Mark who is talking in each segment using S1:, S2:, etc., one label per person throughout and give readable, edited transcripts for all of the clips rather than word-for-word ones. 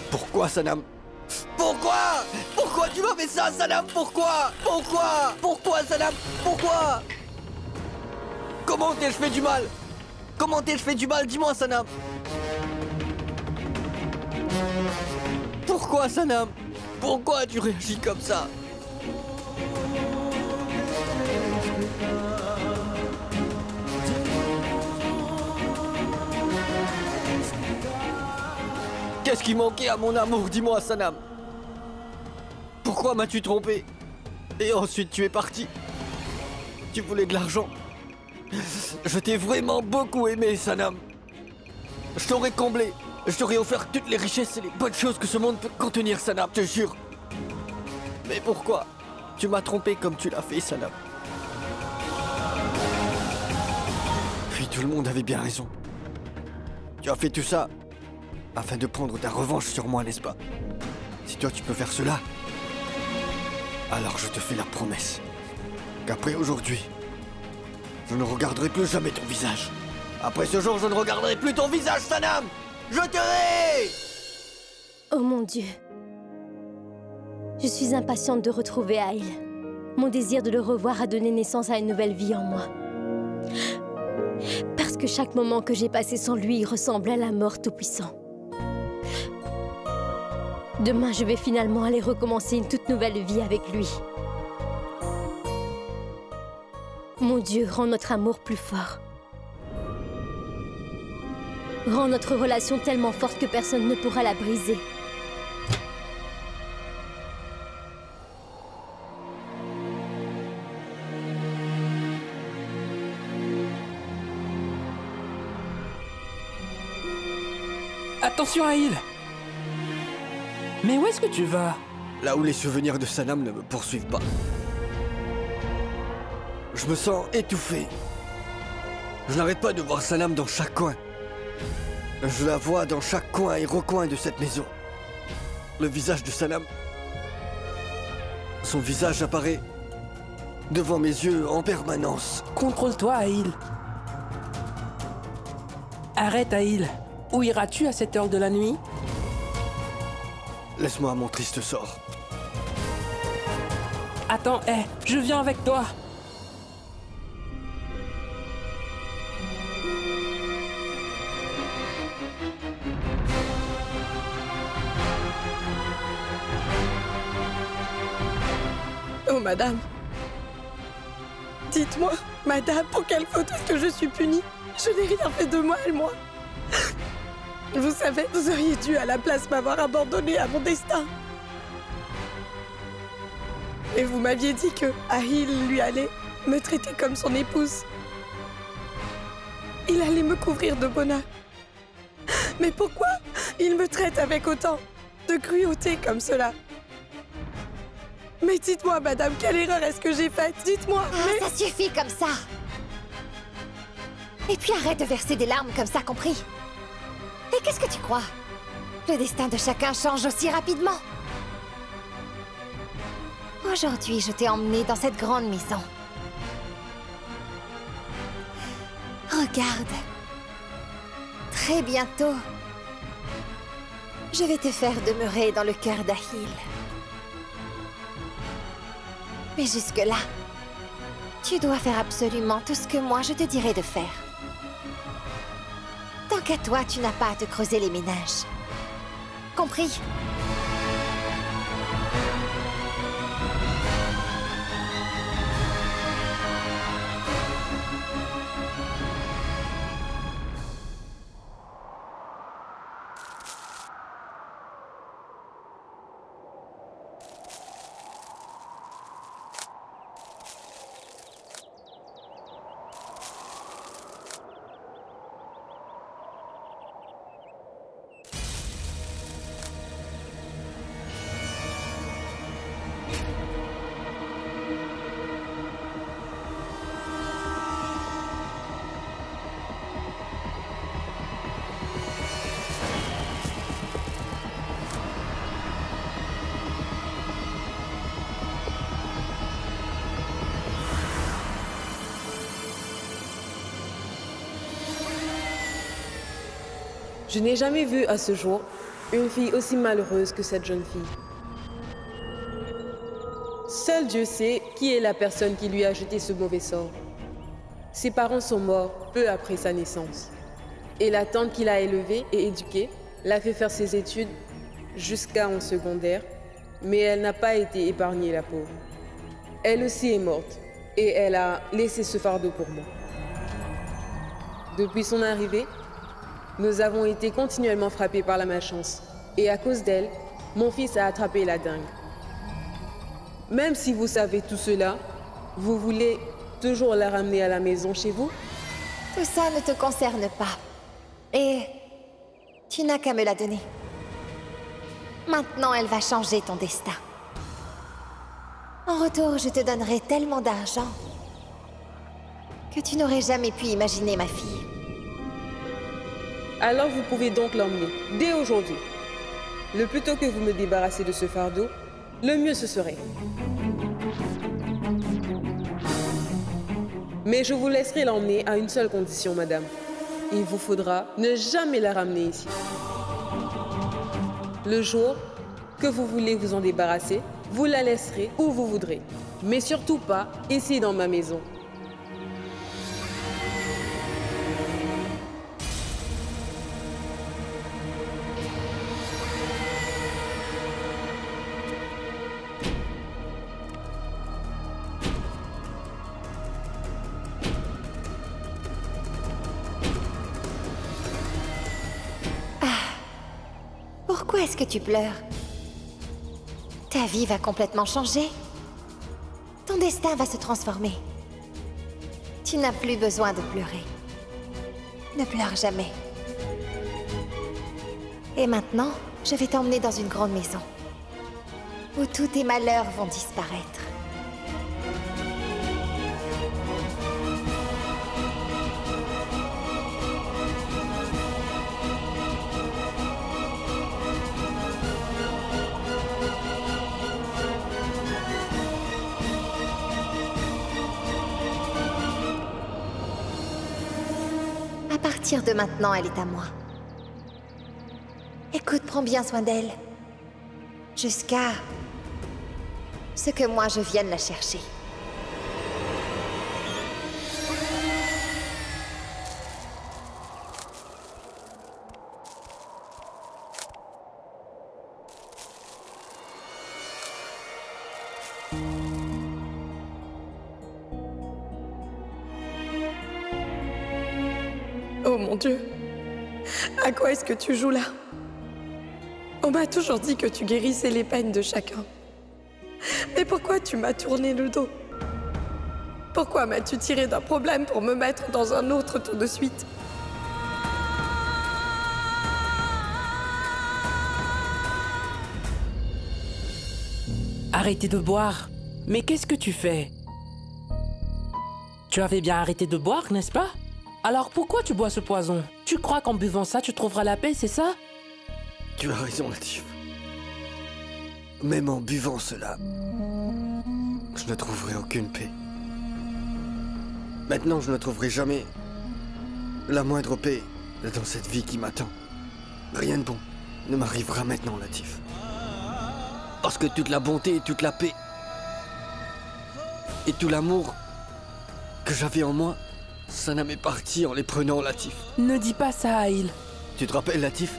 S1: Pourquoi, Sanam? Pourquoi? Pourquoi tu m'as fait ça, Sanam? Pourquoi? Pourquoi? Pourquoi, Sanam? Pourquoi? Comment t'ai-je fait du mal? Comment t'ai-je fait du mal? Dis-moi, Sanam. Pourquoi, Sanam? Pourquoi tu réagis comme ça? Qu'est-ce qui manquait à mon amour? Dis-moi, Sanam. Pourquoi m'as-tu trompé? Et ensuite tu es parti. Tu voulais de l'argent. Je t'ai vraiment beaucoup aimé, Sanam. Je t'aurais comblé. Je t'aurais offert toutes les richesses et les bonnes choses que ce monde peut contenir, Sanam, je te jure. Mais pourquoi tu m'as trompé comme tu l'as fait, Sanam? Puis tout le monde avait bien raison. Tu as fait tout ça afin de prendre ta revanche sur moi, n'est-ce pas? Si toi tu peux faire cela, alors je te fais la promesse qu'après aujourd'hui, je ne regarderai plus jamais ton visage. Après ce jour, je ne regarderai plus ton visage, Sanam! Je te hais!
S2: Oh mon Dieu. Je suis impatiente de retrouver Aïl. Mon désir de le revoir a donné naissance à une nouvelle vie en moi. Parce que chaque moment que j'ai passé sans lui ressemble à la mort tout-puissant. Demain, je vais finalement aller recommencer une toute nouvelle vie avec lui. Mon Dieu, rends notre amour plus fort. Rends notre relation tellement forte que personne ne pourra la briser.
S3: Attention, Aïl! Mais où est-ce que tu vas?
S1: Là où les souvenirs de Sanam ne me poursuivent pas. Je me sens étouffé. Je n'arrête pas de voir Sanam dans chaque coin. Je la vois dans chaque coin et recoin de cette maison. Le visage de Sanam. Son visage apparaît devant mes yeux en permanence.
S3: Contrôle-toi, Aïl. Arrête, Aïl. Où iras-tu à cette heure de la nuit?
S1: Laisse-moi mon triste sort.
S3: Attends, je viens avec toi.
S4: Oh, madame. Dites-moi, madame, pour quelle faute est-ce que je suis punie? Je n'ai rien fait de mal, moi. Vous savez, vous auriez dû à la place m'avoir abandonné à mon destin. Et vous m'aviez dit que Aïl lui allait me traiter comme son épouse. Il allait me couvrir de bonheur. Mais pourquoi il me traite avec autant de cruauté comme cela? Mais dites-moi, madame, quelle erreur est-ce que j'ai faite? Dites-moi, mais...
S5: Ça suffit comme ça. Et puis arrête de verser des larmes comme ça, compris? Et qu'est-ce que tu crois? Le destin de chacun change aussi rapidement. Aujourd'hui, je t'ai emmené dans cette grande maison. Regarde. Très bientôt, je vais te faire demeurer dans le cœur d'Aïl. Mais jusque-là, tu dois faire absolument tout ce que moi je te dirai de faire. Tant qu'à toi, tu n'as pas à te creuser les méninges. Compris?
S4: Je n'ai jamais vu à ce jour une fille aussi malheureuse que cette jeune fille. Seul Dieu sait qui est la personne qui lui a jeté ce mauvais sort. Ses parents sont morts peu après sa naissance. Et la tante qui l'a élevée et éduquée l'a fait faire ses études jusqu'en secondaire, mais elle n'a pas été épargnée, la pauvre. Elle aussi est morte et elle a laissé ce fardeau pour moi. Depuis son arrivée, nous avons été continuellement frappés par la malchance. Et à cause d'elle, mon fils a attrapé la dengue. Même si vous savez tout cela, vous voulez toujours la ramener à la maison chez vous?
S5: Tout ça ne te concerne pas. Et tu n'as qu'à me la donner. Maintenant, elle va changer ton destin. En retour, je te donnerai tellement d'argent que tu n'aurais jamais pu imaginer ma fille.
S4: Alors vous pouvez donc l'emmener, dès aujourd'hui. Le plus tôt que vous me débarrassez de ce fardeau, le mieux ce serait. Mais je vous laisserai l'emmener à une seule condition, madame. Il vous faudra ne jamais la ramener ici. Le jour que vous voulez vous en débarrasser, vous la laisserez où vous voudrez. Mais surtout pas ici dans ma maison.
S5: Pourquoi est-ce que tu pleures? Ta vie va complètement changer. Ton destin va se transformer. Tu n'as plus besoin de pleurer. Ne pleure jamais. Et maintenant, je vais t'emmener dans une grande maison où tous tes malheurs vont disparaître. À partir de maintenant, elle est à moi. Écoute, prends bien soin d'elle. Jusqu'à ce que moi je vienne la chercher.
S4: Oh mon Dieu, à quoi est-ce que tu joues là? On m'a toujours dit que tu guérissais les peines de chacun. Mais pourquoi tu m'as tourné le dos? Pourquoi m'as-tu tiré d'un problème pour me mettre dans un autre tout de suite?
S3: Arrêtez de boire. Mais qu'est-ce que tu fais? Tu avais bien arrêté de boire, n'est-ce pas? Alors pourquoi tu bois ce poison? Tu crois qu'en buvant ça, tu trouveras la paix, c'est ça?
S1: Tu as raison, Latif. Même en buvant cela, je ne trouverai aucune paix. Maintenant, je ne trouverai jamais la moindre paix dans cette vie qui m'attend. Rien de bon ne m'arrivera maintenant, Latif. Parce que toute la bonté et toute la paix et tout l'amour que j'avais en moi, Sanam est parti en les prenant, Latif.
S3: Ne dis pas ça, Aïl.
S1: Tu te rappelles, Latif?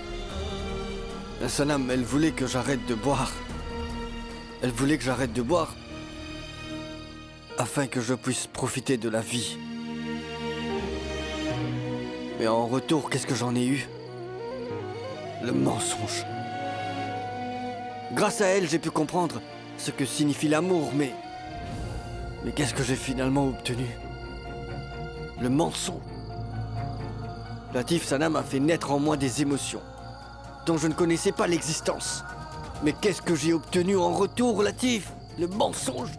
S1: Sanam, elle voulait que j'arrête de boire. Elle voulait que j'arrête de boire afin que je puisse profiter de la vie. Mais en retour, qu'est-ce que j'en ai eu? Le mensonge. Grâce à elle, j'ai pu comprendre ce que signifie l'amour, mais qu'est-ce que j'ai finalement obtenu? Le mensonge. Latif, Sanam a fait naître en moi des émotions dont je ne connaissais pas l'existence. Mais qu'est-ce que j'ai obtenu en retour, Latif? Le mensonge.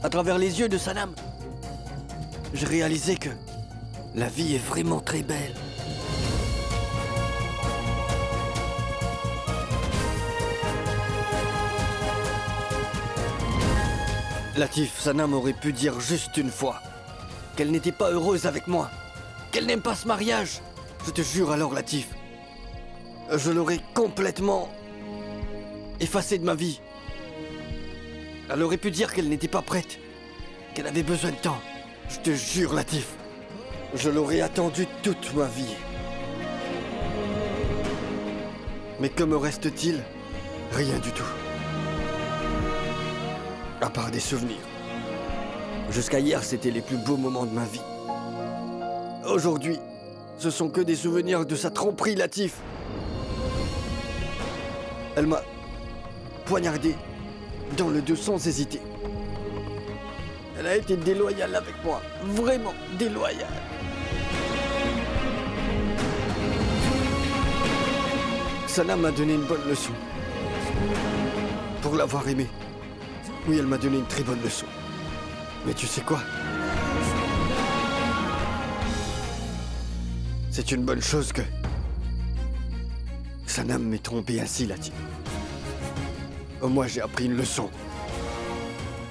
S1: À travers les yeux de Sanam, j'ai réalisé que la vie est vraiment très belle. Latif, Sanam aurait pu dire juste une fois qu'elle n'était pas heureuse avec moi, qu'elle n'aime pas ce mariage, Je te jure alors, Latif. Je l'aurais complètement effacée de ma vie. Elle aurait pu dire qu'elle n'était pas prête, qu'elle avait besoin de temps. Je te jure, Latif. Je l'aurais attendue toute ma vie. Mais que me reste-t-il? Rien du tout. À part des souvenirs. Jusqu'à hier, c'était les plus beaux moments de ma vie. Aujourd'hui, ce sont que des souvenirs de sa tromperie, Latif. Elle m'a poignardé dans le dos sans hésiter. Elle a été déloyale avec moi. Vraiment déloyale. Sanam m'a donné une bonne leçon. Pour l'avoir aimée. Oui, elle m'a donné une très bonne leçon. Mais tu sais quoi? C'est une bonne chose que Sanam m'ait trompé ainsi, Latif. Au moins, j'ai appris une leçon.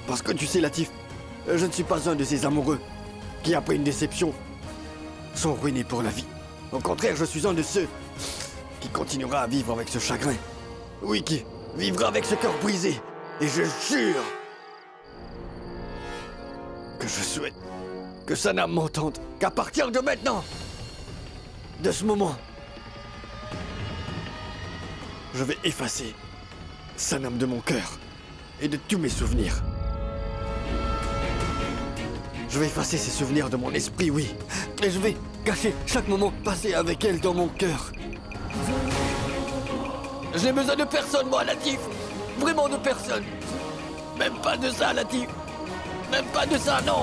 S1: Parce que tu sais, Latif, je ne suis pas un de ces amoureux qui, après une déception, sont ruinés pour la vie. Au contraire, je suis un de ceux qui continuera à vivre avec ce chagrin. Oui, qui vivra avec ce cœur brisé. Et je jure que je souhaite que Sanam m'entende. Qu'à partir de maintenant, de ce moment, je vais effacer Sanam de mon cœur et de tous mes souvenirs. Je vais effacer ces souvenirs de mon esprit, oui. Et je vais cacher chaque moment passé avec elle dans mon cœur. Je n'ai besoin de personne, moi, Latif. Vraiment de personne. Même pas de ça, Latif. Même pas de ça, non.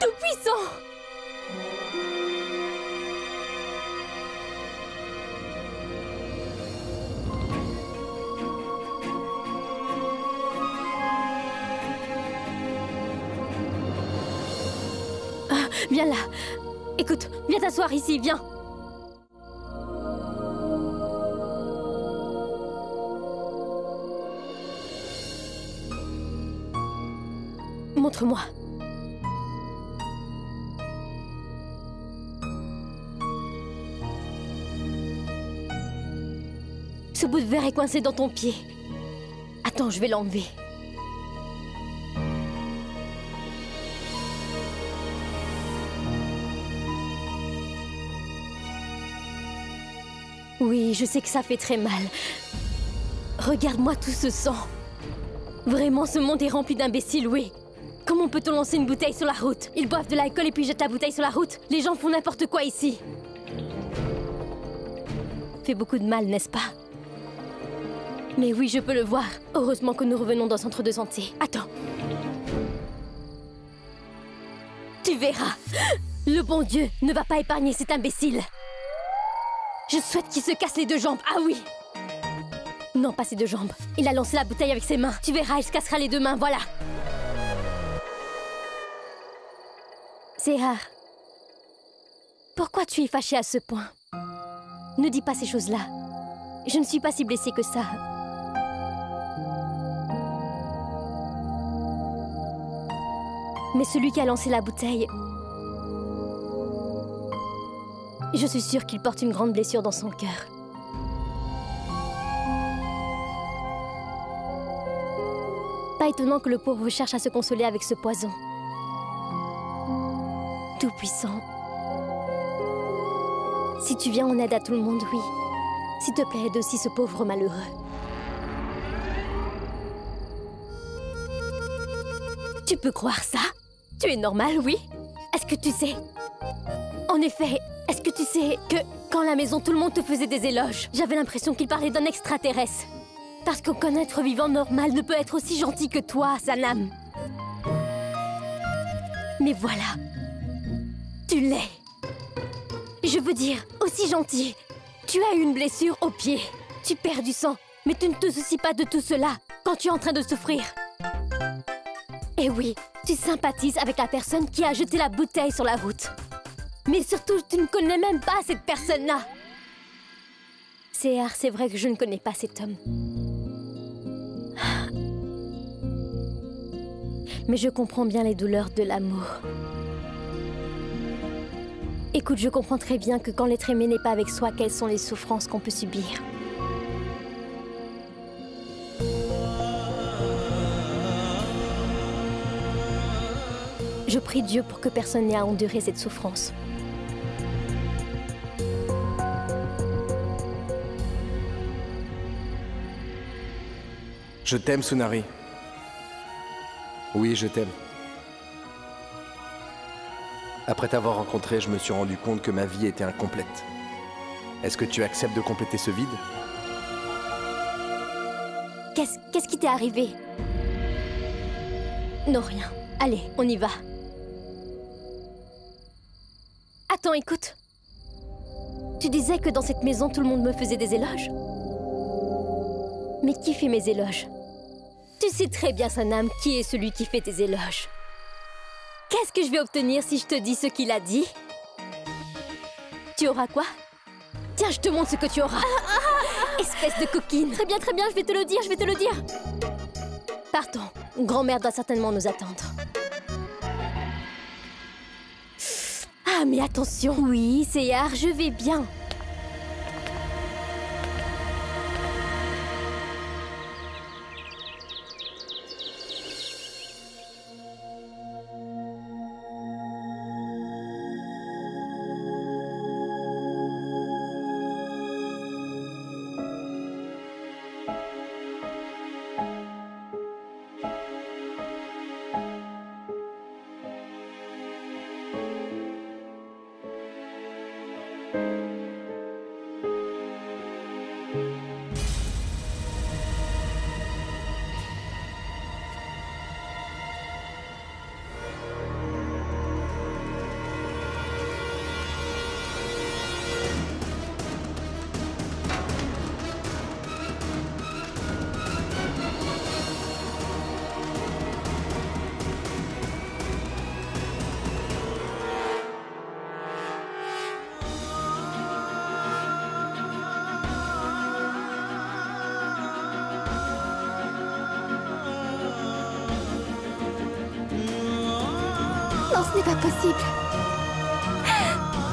S2: Tout puissant! Viens là. Écoute, viens t'asseoir ici, viens. Montre-moi. Ce bout de verre est coincé dans ton pied. Attends, je vais l'enlever. Oui, je sais que ça fait très mal. Regarde-moi tout ce sang. Vraiment, ce monde est rempli d'imbéciles, oui. Comment peut-on lancer une bouteille sur la route? Ils boivent de l'alcool et puis jettent la bouteille sur la route. Les gens font n'importe quoi ici. Fait beaucoup de mal, n'est-ce pas? Mais oui, je peux le voir. Heureusement que nous revenons dans le centre de santé. Attends. Tu verras. Le bon Dieu ne va pas épargner cet imbécile. Je souhaite qu'il se casse les deux jambes. Ah oui. Non, pas ses deux jambes. Il a lancé la bouteille avec ses mains. Tu verras, il se cassera les deux mains, voilà. Sehar, pourquoi tu es fâchée à ce point? Ne dis pas ces choses-là. Je ne suis pas si blessée que ça. Mais celui qui a lancé la bouteille... Je suis sûre qu'il porte une grande blessure dans son cœur. Pas étonnant que le pauvre cherche à se consoler avec ce poison. Tout-puissant. Si tu viens en aide à tout le monde, oui. S'il te plaît, aide aussi ce pauvre malheureux. Tu peux croire ça? Tu es normal, oui? Est-ce que tu sais? En effet, est-ce que tu sais que quand à la maison tout le monde te faisait des éloges, j'avais l'impression qu'il parlait d'un extraterrestre. Parce qu'aucun être vivant normal ne peut être aussi gentil que toi, Sanam. Mais voilà. Tu l'es. Je veux dire, aussi gentil. Tu as eu une blessure au pied. Tu perds du sang. Mais tu ne te soucies pas de tout cela quand tu es en train de souffrir. Et oui, tu sympathises avec la personne qui a jeté la bouteille sur la route. Mais surtout, tu ne connais même pas cette personne-là. Sehar, c'est vrai que je ne connais pas cet homme. Mais je comprends bien les douleurs de l'amour. Écoute, je comprends très bien que quand l'être aimé n'est pas avec soi, quelles sont les souffrances qu'on peut subir. Je prie Dieu pour que personne n'ait à endurer cette souffrance.
S6: Je t'aime, Sunari. Oui, je t'aime. Après t'avoir rencontré, je me suis rendu compte que ma vie était incomplète. Est-ce que tu acceptes de compléter ce vide?
S2: Qu'est-ce qui t'est arrivé? Non, rien. Allez, on y va. Attends, écoute. Tu disais que dans cette maison, tout le monde me faisait des éloges. Mais qui fait mes éloges? Tu sais très bien, Sanam, qui est celui qui fait tes éloges. Qu'est-ce que je vais obtenir si je te dis ce qu'il a dit? Tu auras quoi? Tiens, je te montre ce que tu auras. Espèce de coquine. Très bien, je vais te le dire, Partons. Grand-mère doit certainement nous attendre. Ah, mais attention. Oui, Seyar, je vais bien.
S5: Non, ce n'est pas possible.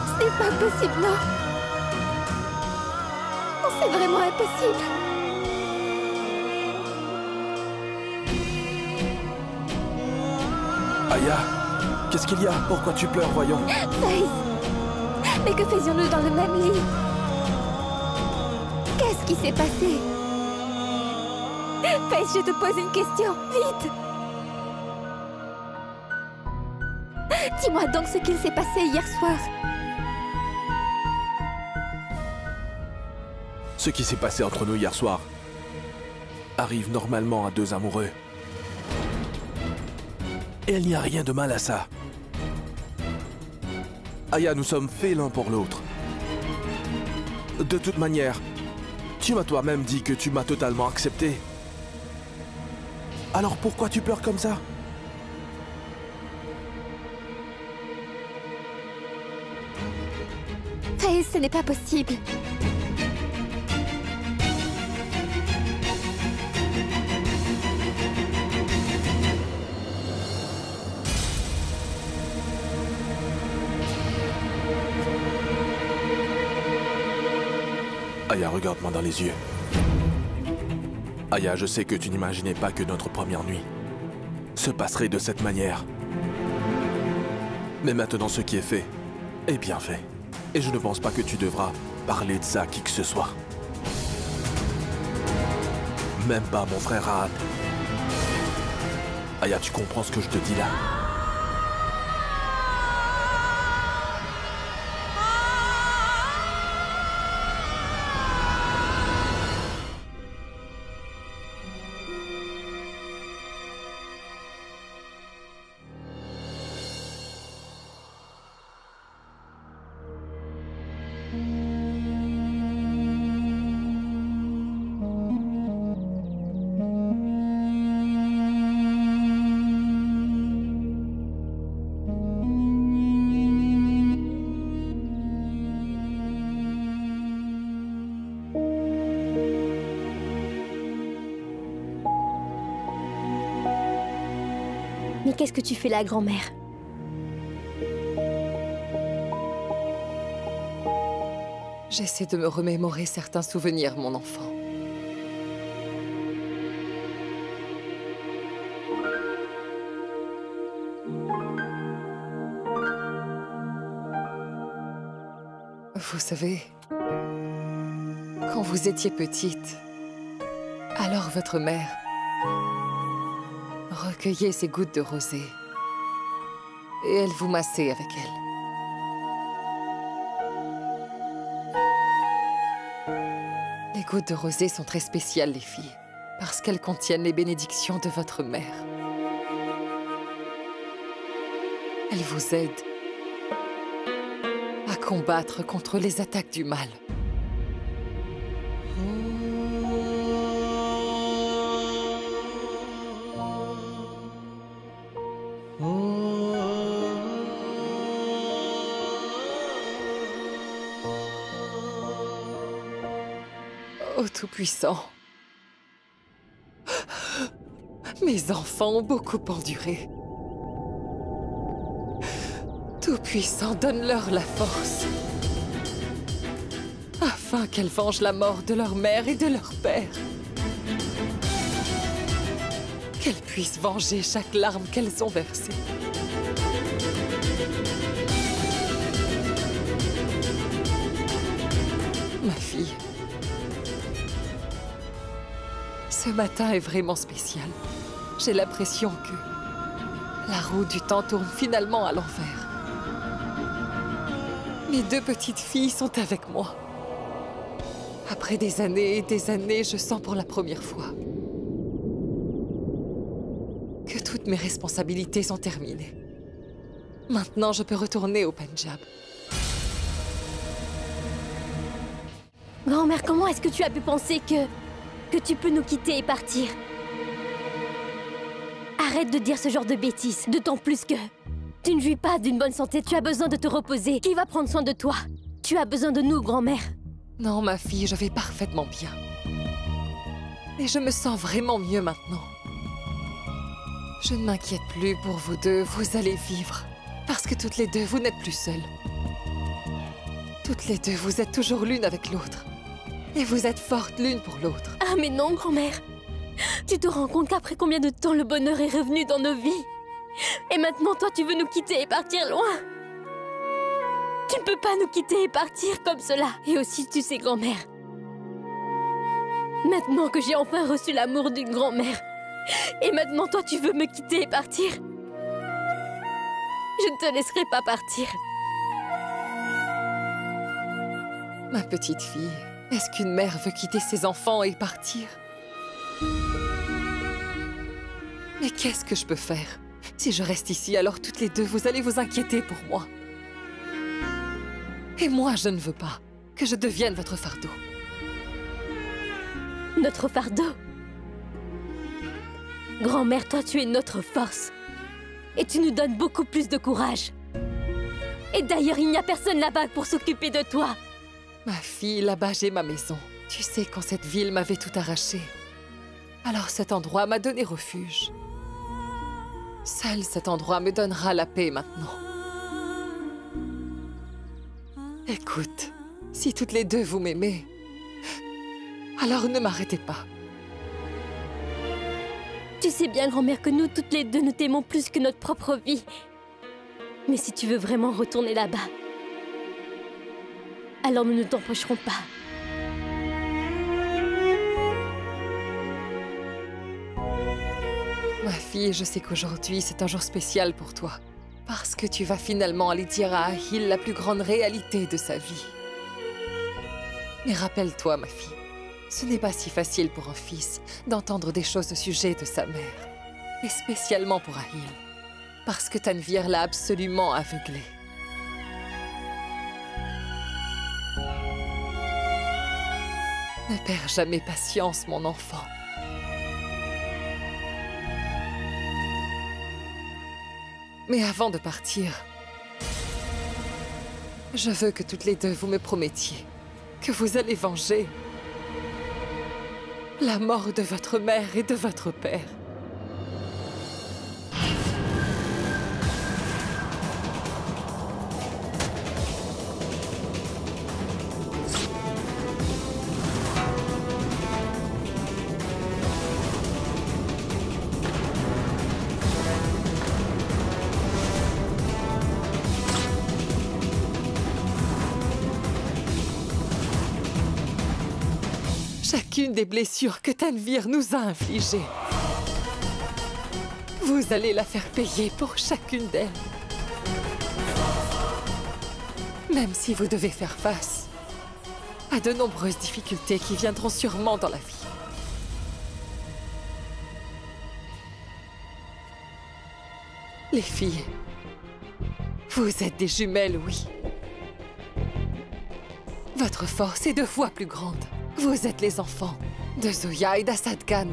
S5: Ce n'est pas possible, non. Non, c'est vraiment impossible.
S6: Aya, qu'est-ce qu'il y a? Pourquoi tu pleures, voyons?
S5: Faith, mais que faisions-nous dans le même lit? Qu'est-ce qui s'est passé? Faith, je te pose une question, vite! Dis-moi donc ce qu'il s'est passé hier soir.
S6: Ce qui s'est passé entre nous hier soir arrive normalement à deux amoureux. Et il n'y a rien de mal à ça. Aya, nous sommes faits l'un pour l'autre. De toute manière, tu m'as toi-même dit que tu m'as totalement accepté. Alors pourquoi tu pleures comme ça?
S5: Faith, ce n'est pas possible.
S6: Aya, regarde-moi dans les yeux. Aya, je sais que tu n'imaginais pas que notre première nuit se passerait de cette manière. Mais maintenant, ce qui est fait est bien fait. Et je ne pense pas que tu devras parler de ça à qui que ce soit. Même pas mon frère Raad. Aya, tu comprends ce que je te dis là?
S2: Mais qu'est-ce que tu fais là, grand-mère?
S7: J'essaie de me remémorer certains souvenirs, mon enfant. Vous savez, quand vous étiez petite, alors votre mère recueillait ces gouttes de rosée et elle vous massait avec elles. Les gouttes de rosée sont très spéciales, les filles, parce qu'elles contiennent les bénédictions de votre mère. Elles vous aident à combattre contre les attaques du mal. Ô Tout-Puissant, mes enfants ont beaucoup enduré. Tout-Puissant, donne-leur la force, afin qu'elles vengent la mort de leur mère et de leur père. Qu'elles puissent venger chaque larme qu'elles ont versée. Ma fille, ce matin est vraiment spécial. J'ai l'impression que la roue du temps tourne finalement à l'envers. Mes deux petites filles sont avec moi. Après des années et des années, je sens pour la première fois que toutes mes responsabilités sont terminées. Maintenant, je peux retourner au Pendjab.
S2: Grand-mère, comment est-ce que tu as pu penser que tu peux nous quitter et partir? Arrête de dire ce genre de bêtises, d'autant plus que tu ne jouis pas d'une bonne santé, tu as besoin de te reposer. Qui va prendre soin de toi? Tu as besoin de nous, grand-mère.
S7: Non, ma fille, je vais parfaitement bien. Et je me sens vraiment mieux maintenant. Je ne m'inquiète plus pour vous deux, vous allez vivre. Parce que toutes les deux, vous n'êtes plus seules. Toutes les deux, vous êtes toujours l'une avec l'autre. Et vous êtes fortes l'une pour l'autre.
S2: Ah mais non, grand-mère. Tu te rends compte qu'après combien de temps le bonheur est revenu dans nos vies? Et maintenant, toi, tu veux nous quitter et partir loin? Tu ne peux pas nous quitter et partir comme cela. Et aussi, tu sais, grand-mère, maintenant que j'ai enfin reçu l'amour d'une grand-mère, et maintenant, toi, tu veux me quitter et partir? Je ne te laisserai pas partir.
S7: Ma petite fille, est-ce qu'une mère veut quitter ses enfants et partir? Mais qu'est-ce que je peux faire? Si je reste ici, alors toutes les deux, vous allez vous inquiéter pour moi. Et moi, je ne veux pas que je devienne votre fardeau.
S2: Notre fardeau? Grand-mère, toi, tu es notre force. Et tu nous donnes beaucoup plus de courage. Et d'ailleurs, il n'y a personne là-bas pour s'occuper de toi.
S7: Ma fille, là-bas, j'ai ma maison. Tu sais, quand cette ville m'avait tout arraché, alors cet endroit m'a donné refuge. Seul cet endroit me donnera la paix maintenant. Écoute, si toutes les deux vous m'aimez, alors ne m'arrêtez pas.
S2: Tu sais bien, grand-mère, que nous, toutes les deux, nous t'aimons plus que notre propre vie. Mais si tu veux vraiment retourner là-bas, alors nous ne t'empêcherons pas.
S7: Ma fille, je sais qu'aujourd'hui, c'est un jour spécial pour toi. Parce que tu vas finalement aller dire à Ahil la plus grande réalité de sa vie. Mais rappelle-toi, ma fille, ce n'est pas si facile pour un fils d'entendre des choses au sujet de sa mère. Et spécialement pour Ahil. Parce que Tanvir l'a absolument aveuglé. Ne perds jamais patience, mon enfant. Mais avant de partir, je veux que toutes les deux vous me promettiez que vous allez venger la mort de votre mère et de votre père. chacune des blessures que Tanvir nous a infligées. Vous allez la faire payer pour chacune d'elles. Même si vous devez faire face à de nombreuses difficultés qui viendront sûrement dans la vie. Les filles, vous êtes des jumelles, oui. Votre force est 2 fois plus grande. Vous êtes les enfants de Zoya et d'Assad Khan.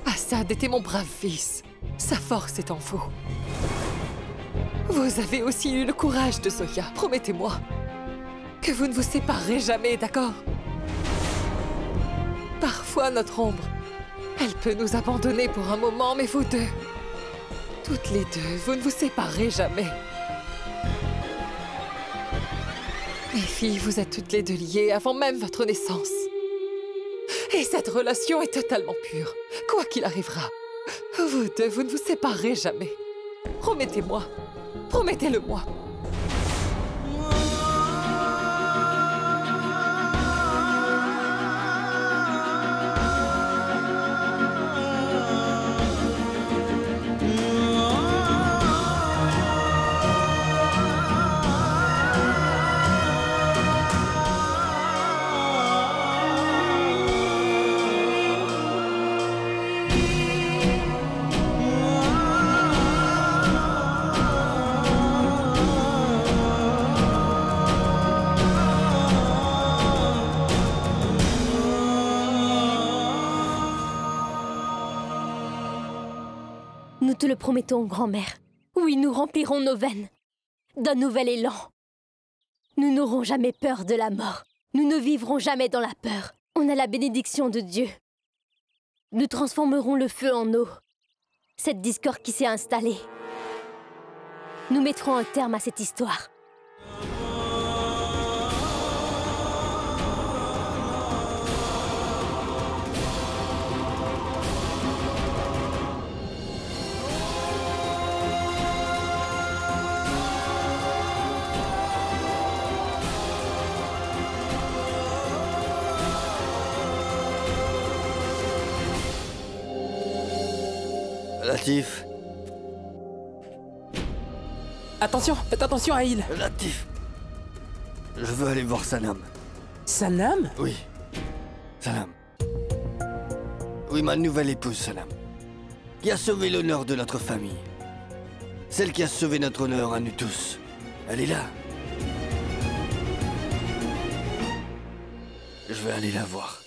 S7: Assad était mon brave fils. Sa force est en vous. Vous avez aussi eu le courage de Zoya. Promettez-moi que vous ne vous séparerez jamais, d'accord? Parfois, notre ombre, elle peut nous abandonner pour un moment, mais vous deux, toutes les deux, vous ne vous séparerez jamais. Les filles, vous êtes toutes les deux liées avant même votre naissance. Et cette relation est totalement pure. Quoi qu'il arrivera, vous deux, vous ne vous séparerez jamais. Promettez-moi. Promettez-le-moi.
S2: Nous te le promettons, grand-mère. Oui, nous remplirons nos veines d'un nouvel élan. Nous n'aurons jamais peur de la mort. Nous ne vivrons jamais dans la peur. On a la bénédiction de Dieu. Nous transformerons le feu en eau. Cette discorde qui s'est installée. Nous mettrons un terme à cette histoire.
S1: Latif.
S3: Attention, faites attention à Il.
S1: Latif. Je veux aller voir Sanam.
S3: Sanam?
S1: Oui. Sanam. Oui, ma nouvelle épouse, Sanam. Qui a sauvé l'honneur de notre famille. Celle qui a sauvé notre honneur à nous tous. Elle est là. Je vais aller la voir.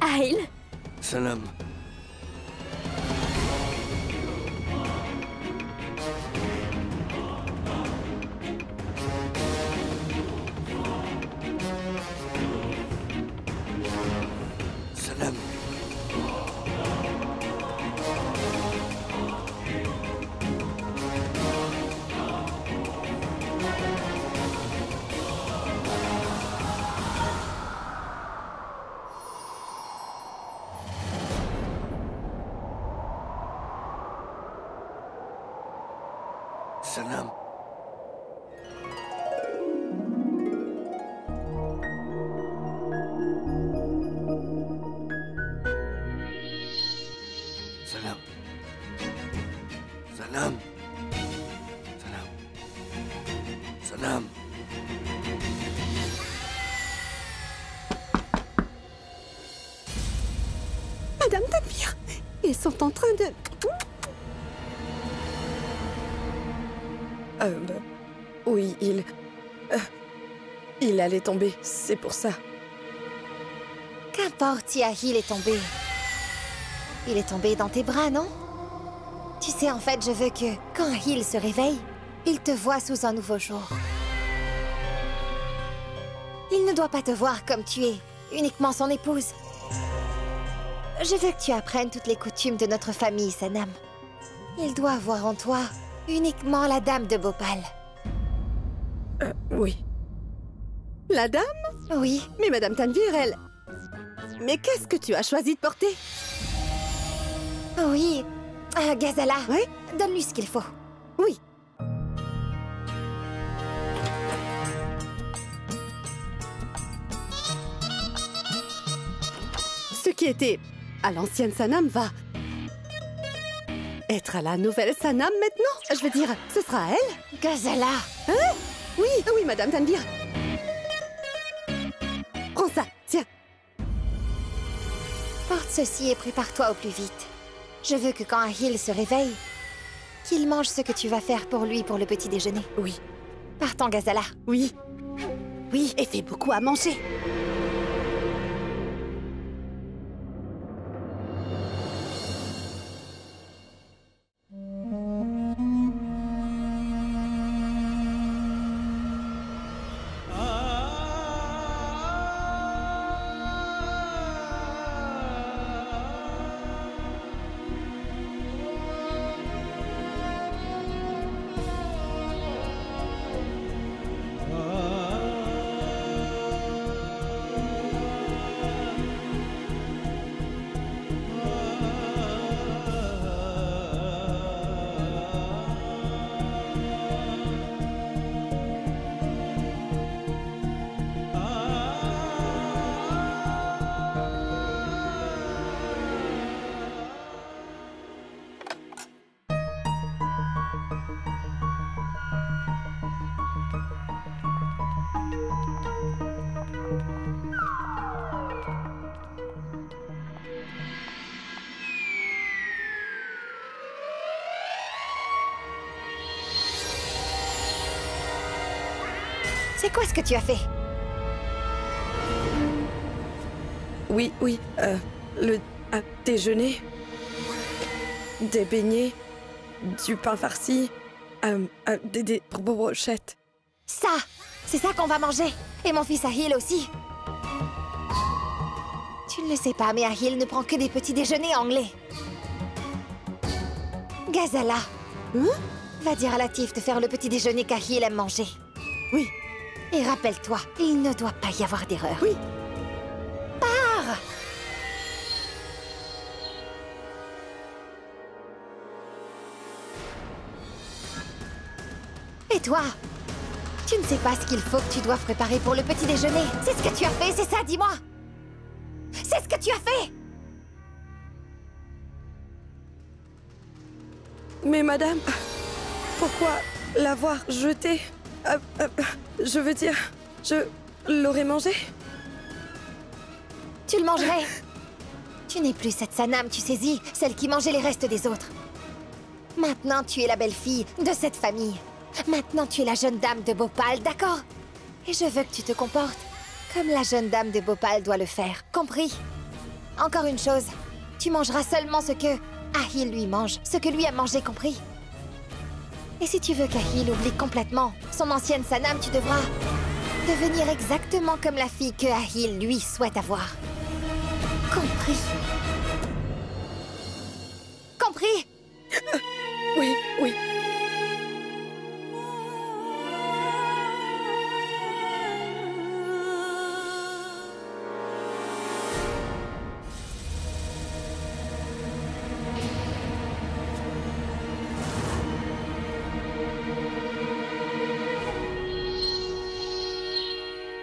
S2: Aïl,
S1: Sanam. Sanam. Sanam. Sanam. Sanam. Sanam. Sanam.
S8: Madame Tanvir, ils sont en train de... Oui, il allait tomber, c'est pour ça.
S5: Qu'importe si Ahil est tombé. Il est tombé dans tes bras, non? Tu sais, en fait, je veux que, quand Ahil se réveille, il te voit sous un nouveau jour. Il ne doit pas te voir comme tu es, uniquement son épouse. Je veux que tu apprennes toutes les coutumes de notre famille, Sanam. Il doit voir en toi uniquement la dame de Bhopal.
S8: Oui. La dame?
S5: Oui.
S8: Mais Madame Tanvir, elle... Mais qu'est-ce que tu as choisi de porter?
S5: Oui. Ghazala.
S8: Oui?
S5: Donne-lui ce qu'il faut.
S8: Oui. Ce qui était à l'ancienne Sanam va être à la nouvelle Sanam maintenant. Je veux dire, ce sera elle.
S5: Ghazala.
S8: Hein? Oui, oui, Madame Tanvir. Prends ça, tiens.
S5: Porte ceci et prépare-toi au plus vite. Je veux que quand Ahil se réveille, qu'il mange ce que tu vas faire pour lui pour le petit déjeuner.
S8: Oui.
S5: Partons, Ghazala.
S8: Oui.
S5: Oui.
S8: Et fais beaucoup à manger.
S5: C'est quoi ce que tu as fait?
S8: Oui, le déjeuner, des beignets, du pain farci, des brochettes.
S5: Ça! C'est ça qu'on va manger! Et mon fils Ahil aussi! Tu ne le sais pas, mais Ahil ne prend que des petits déjeuners anglais. Ghazala! Va dire à Latif de faire le petit déjeuner qu'Ahil aime manger.
S8: Oui.
S5: Et rappelle-toi, il ne doit pas y avoir d'erreur.
S8: Oui.
S5: Pars! Et toi? Tu ne sais pas ce qu'il faut que tu dois préparer pour le petit déjeuner. C'est ce que tu as fait, c'est ça, dis-moi! C'est ce que tu as fait!
S8: Mais madame, pourquoi l'avoir jeté? Je veux dire, je l'aurais mangé?
S5: Tu le mangerais. Tu n'es plus cette Sanam, tu saisis, celle qui mangeait les restes des autres. Maintenant, tu es la belle-fille de cette famille. Maintenant, tu es la jeune dame de Bhopal, d'accord? Et je veux que tu te comportes comme la jeune dame de Bhopal doit le faire, compris? Encore une chose, tu mangeras seulement ce que Ahil lui mange, ce que lui a mangé, compris? Et si tu veux qu'Ahil oublie complètement son ancienne Sanam, tu devras devenir exactement comme la fille que Ahil, lui, souhaite avoir. Compris? Compris?
S8: Oui, oui.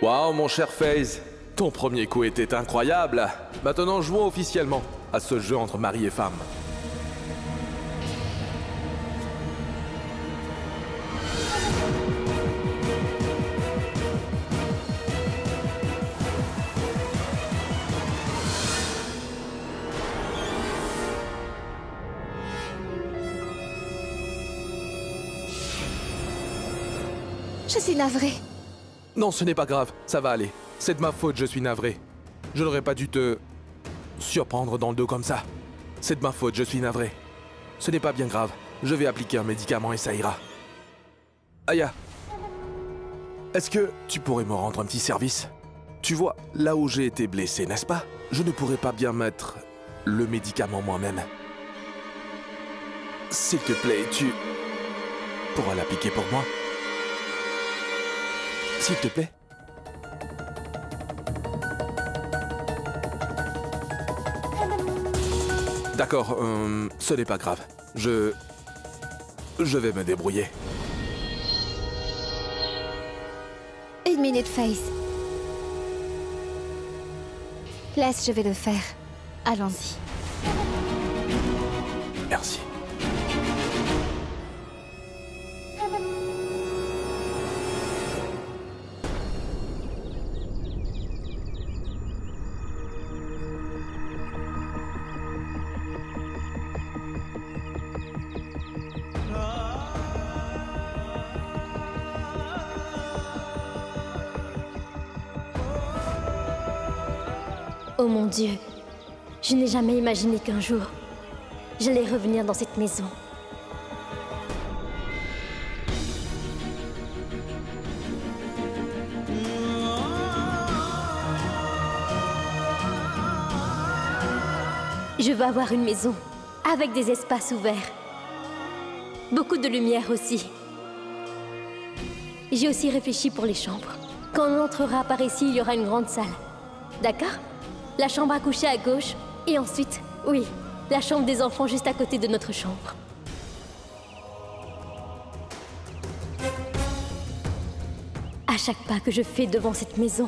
S6: Waouh, mon cher FaZe, ton premier coup était incroyable. Maintenant, jouons officiellement à ce jeu entre mari et femme.
S5: Je suis navrée.
S6: Non, ce n'est pas grave, ça va aller. C'est de ma faute, je suis navré. Je n'aurais pas dû te surprendre dans le dos comme ça. C'est de ma faute, je suis navré. Ce n'est pas bien grave. Je vais appliquer un médicament et ça ira. Aya, est-ce que tu pourrais me rendre un petit service? Tu vois, là où j'ai été blessé, n'est-ce pas? Je ne pourrais pas bien mettre le médicament moi-même. S'il te plaît, tu pourras l'appliquer pour moi? S'il te plaît? D'accord, ce n'est pas grave. Je vais me débrouiller.
S5: 1 minute, Faith. Laisse, je vais le faire. Allons-y.
S6: Merci.
S2: Oh mon Dieu, je n'ai jamais imaginé qu'un jour, j'allais revenir dans cette maison. Je veux avoir une maison, avec des espaces ouverts. Beaucoup de lumière aussi. J'ai aussi réfléchi pour les chambres. Quand on entrera par ici, il y aura une grande salle. D'accord ? La chambre à coucher à gauche, et ensuite, oui, la chambre des enfants juste à côté de notre chambre. À chaque pas que je fais devant cette maison,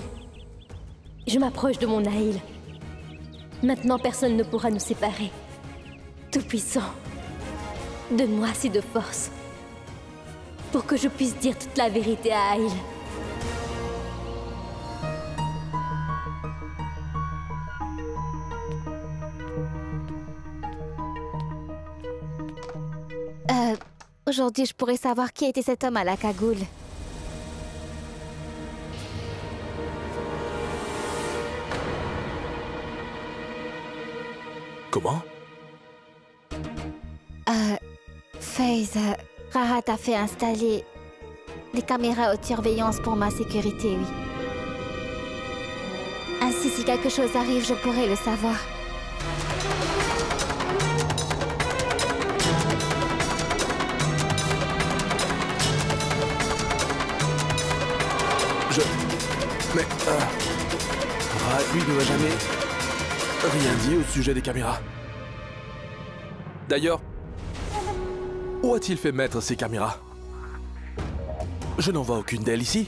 S2: je m'approche de mon Nahil. Maintenant, personne ne pourra nous séparer. Tout-puissant, donne-moi assez de force pour que je puisse dire toute la vérité à Aïl.
S5: Aujourd'hui, je pourrais savoir qui était cet homme à la cagoule.
S6: Comment?
S5: Faith, Rahat a fait installer des caméras haute surveillance pour ma sécurité, oui. Ainsi, si quelque chose arrive, je pourrais le savoir.
S6: Mais... Rahat, lui, ne m'a jamais rien dit au sujet des caméras. D'ailleurs, où a-t-il fait mettre ces caméras? Je n'en vois aucune d'elles ici.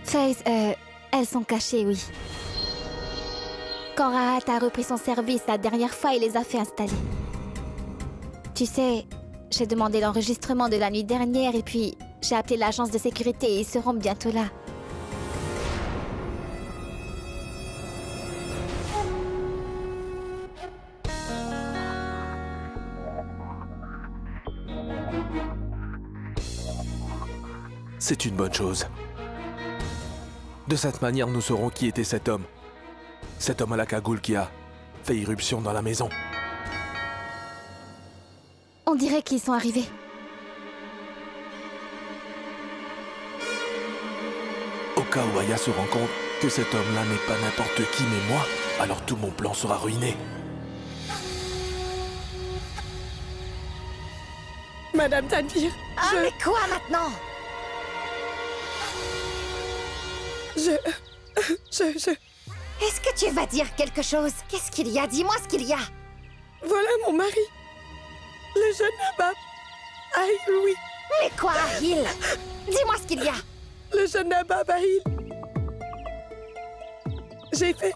S5: Faith, elles sont cachées, oui. Quand Rahat a repris son service la dernière fois, il les a fait installer. Tu sais, j'ai demandé l'enregistrement de la nuit dernière et puis j'ai appelé l'agence de sécurité et ils seront bientôt là.
S6: C'est une bonne chose. De cette manière, nous saurons qui était cet homme. Cet homme à la cagoule qui a fait irruption dans la maison.
S5: On dirait qu'ils sont arrivés.
S6: Au cas où Aya se rend compte que cet homme-là n'est pas n'importe qui mais moi, alors tout mon plan sera ruiné.
S4: Madame Tanvir,
S5: mais quoi maintenant? Est-ce que tu vas dire quelque chose? Qu'est-ce qu'il y a? Dis-moi ce qu'il y a.
S4: Voilà mon mari. Le jeune Nabab. Aïl, oui.
S5: Mais quoi, Aïl? Dis-moi ce qu'il y a.
S4: Le jeune Nabab, Aïl. J'ai fait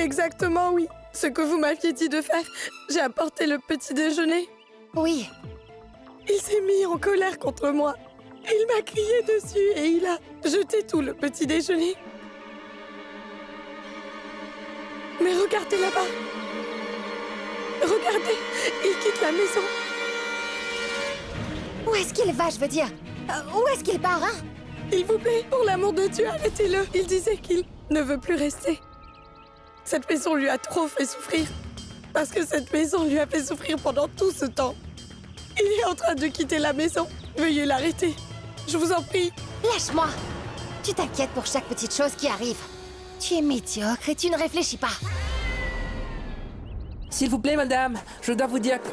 S4: exactement, oui, ce que vous m'aviez dit de faire. J'ai apporté le petit déjeuner.
S5: Oui.
S4: Il s'est mis en colère contre moi. Il m'a crié dessus et il a jeté tout le petit déjeuner. Mais regardez là-bas. Regardez, il quitte la maison.
S5: Où est-ce qu'il va, je veux dire? Où est-ce qu'il part, hein?
S4: Il vous plaît, pour l'amour de Dieu, arrêtez-le. Il disait qu'il ne veut plus rester. Cette maison lui a trop fait souffrir. Parce que cette maison lui a fait souffrir pendant tout ce temps. Il est en train de quitter la maison. Veuillez l'arrêter. Je vous en prie.
S5: Lâche-moi. Tu t'inquiètes pour chaque petite chose qui arrive. Tu es médiocre et tu ne réfléchis pas.
S3: S'il vous plaît, madame, je dois vous dire que...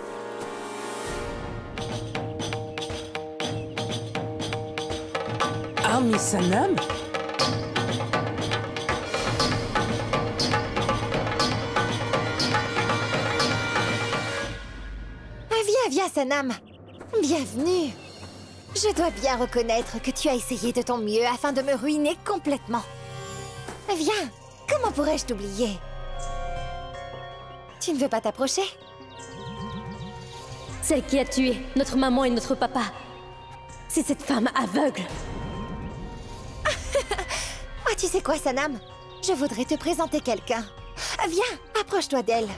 S3: Ah, Miss Sanam?
S5: Viens, Sanam. Bienvenue. Je dois bien reconnaître que tu as essayé de ton mieux afin de me ruiner complètement. Viens, comment pourrais-je t'oublier? Tu ne veux pas t'approcher?
S2: Celle qui a tué notre maman et notre papa. C'est cette femme aveugle.
S5: Oh, tu sais quoi, Sanam? Je voudrais te présenter quelqu'un. Viens, approche-toi d'elle.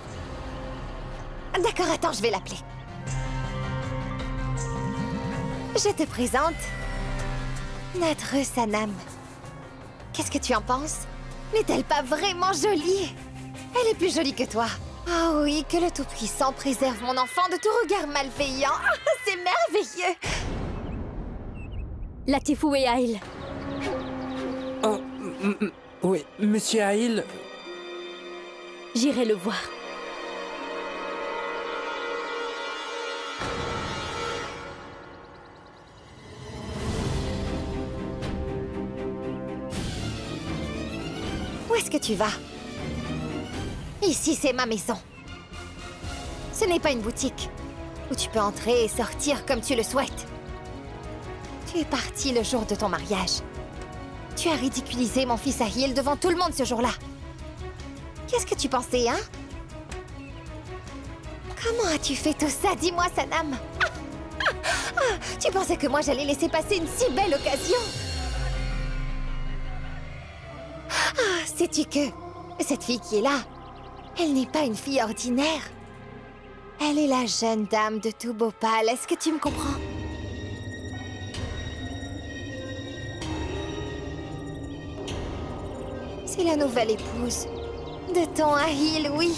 S5: D'accord, attends, je vais l'appeler. Je te présente notre Sanam. Qu'est-ce que tu en penses? N'est-elle pas vraiment jolie? Elle est plus jolie que toi. Oh oui, que le Tout-Puissant préserve mon enfant de tout regard malveillant. C'est merveilleux.
S2: Latifou et Aïl.
S3: Oh, oui, Monsieur Aïl...
S2: J'irai le voir.
S5: Où est-ce que tu vas? Ici, c'est ma maison. Ce n'est pas une boutique où tu peux entrer et sortir comme tu le souhaites. Tu es parti le jour de ton mariage. Tu as ridiculisé mon fils Ahil devant tout le monde ce jour-là. Qu'est-ce que tu pensais, hein? Comment as-tu fait tout ça? Dis-moi, Sanam. Tu pensais que moi, j'allais laisser passer une si belle occasion? Sais-tu que cette fille qui est là, elle n'est pas une fille ordinaire. Elle est la jeune dame de tout Bhopal. Est-ce que tu me comprends? C'est la nouvelle épouse de ton Ahil, oui.